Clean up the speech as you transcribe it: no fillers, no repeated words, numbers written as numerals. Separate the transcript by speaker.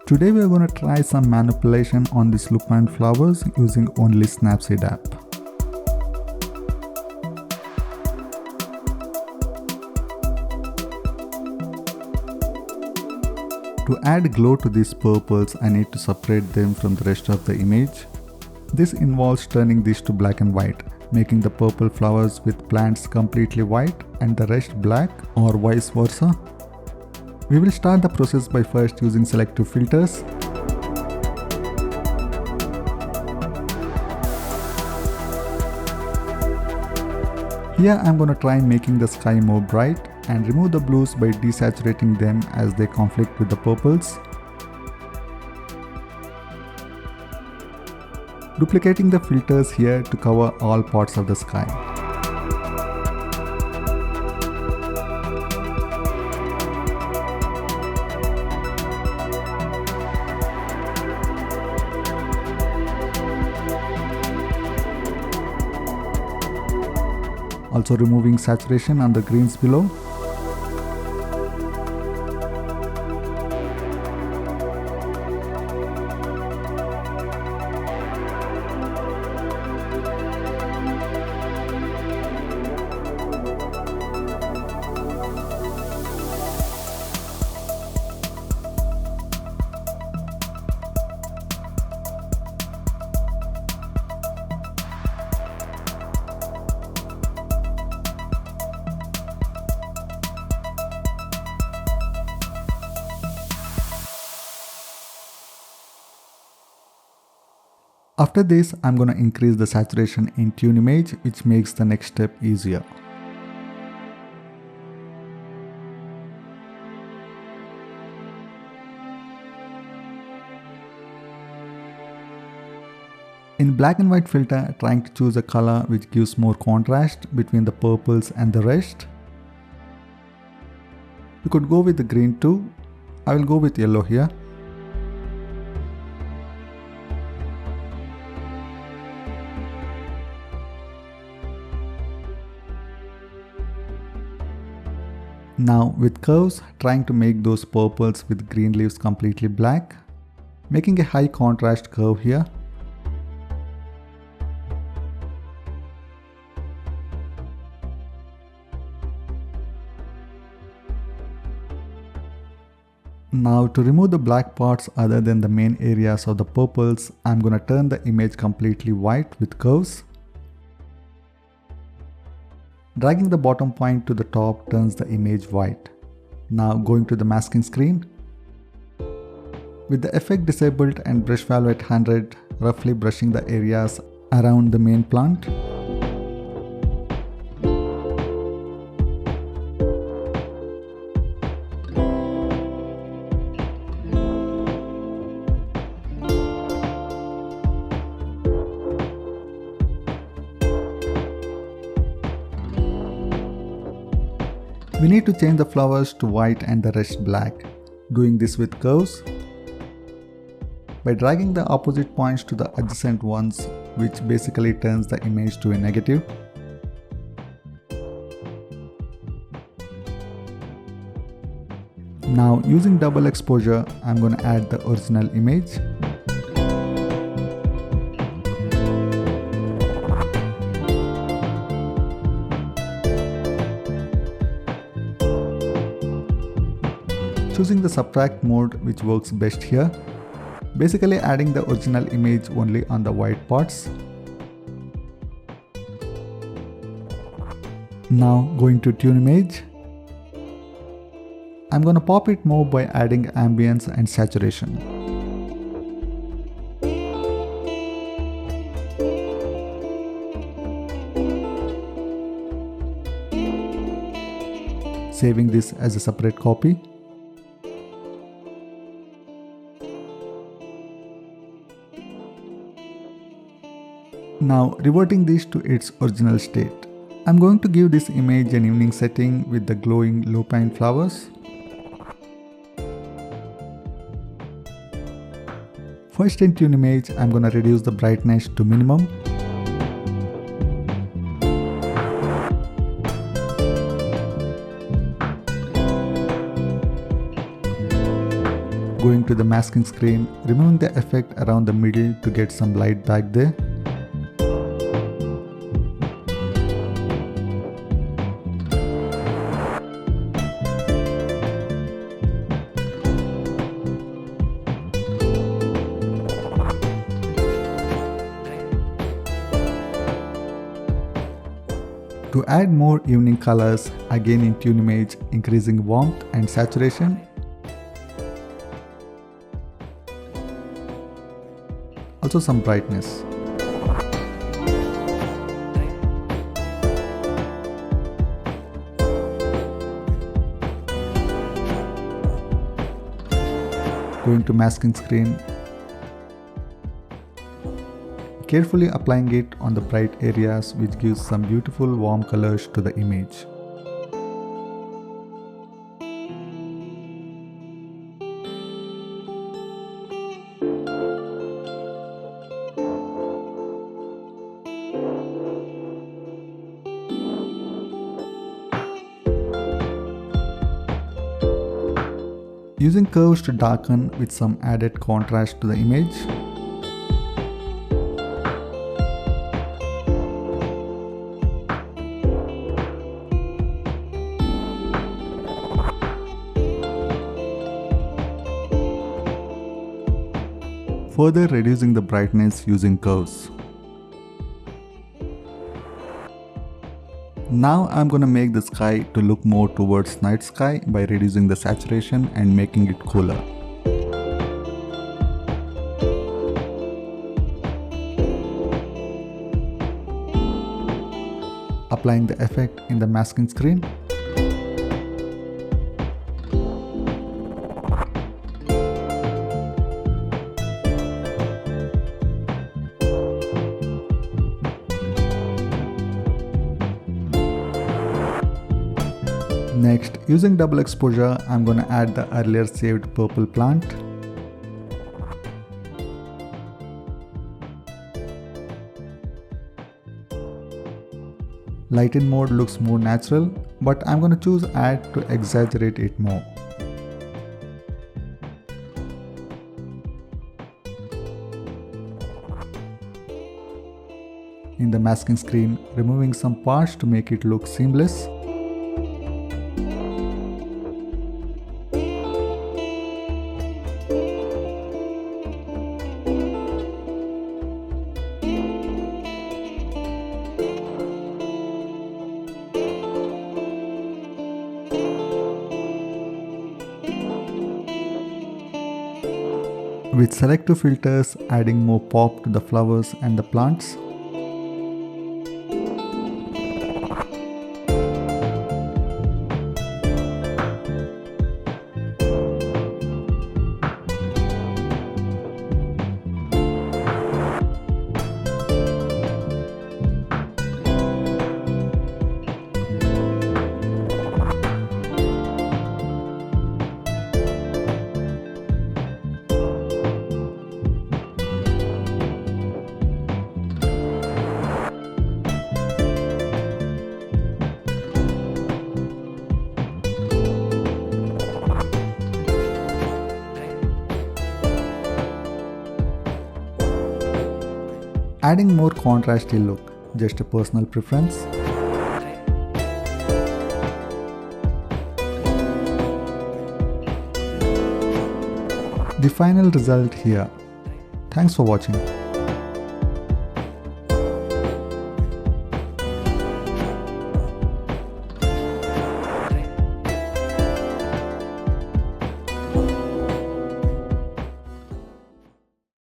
Speaker 1: Today we are going to try some manipulation on these lupine flowers using only Snapseed app. To add glow to these purples, I need to separate them from the rest of the image. This involves turning these to black and white, making the purple flowers with plants completely white and the rest black, or vice versa. We will start the process by first using selective filters. Here I am going to try making the sky more bright and remove the blues by desaturating them as they conflict with the purples. Duplicating the filters here to cover all parts of the sky. Also removing saturation on the greens below. After this, I'm going to increase the saturation in tune image, which makes the next step easier. In black and white filter, trying to choose a color which gives more contrast between the purples and the rest. You could go with the green too. I will go with yellow here. Now with curves, trying to make those purples with green leaves completely black, making a high contrast curve here. Now to remove the black parts other than the main areas of the purples, I'm gonna turn the image completely white with curves. Dragging the bottom point to the top turns the image white. Now going to the masking screen. With the effect disabled and brush value at 100, roughly brushing the areas around the main plant. We need to change the flowers to white and the rest black, doing this with curves. By dragging the opposite points to the adjacent ones, which basically turns the image to a negative. Now using double exposure, I'm going to add the original image. Choosing the subtract mode, which works best here, basically adding the original image only on the white parts. Now going to tune image, I'm gonna pop it more by adding ambience and saturation. Saving this as a separate copy. Now reverting this to its original state. I'm going to give this image an evening setting with the glowing lupine flowers. First in tune image, I'm going to reduce the brightness to minimum. Going Going to the masking screen, removing the effect around the middle to get some light back there. To add more evening colors, again in Tune Image, increasing warmth and saturation. Also some brightness. Going to masking screen. Carefully applying it on the bright areas, which gives some beautiful warm colors to the image. Using curves to darken with some added contrast to the image. Further reducing the brightness using curves. Now I'm gonna make the sky to look more towards night sky by reducing the saturation and making it cooler. Applying the effect in the masking screen. Next, using double exposure, I'm going to add the earlier saved purple plant. Lighten mode looks more natural, but I'm going to choose add to exaggerate it more. In the masking screen, removing some parts to make it look seamless. With selective filters, adding more pop to the flowers and the plants. Adding more contrasty look, just a personal preference. The final result here. Thanks for watching.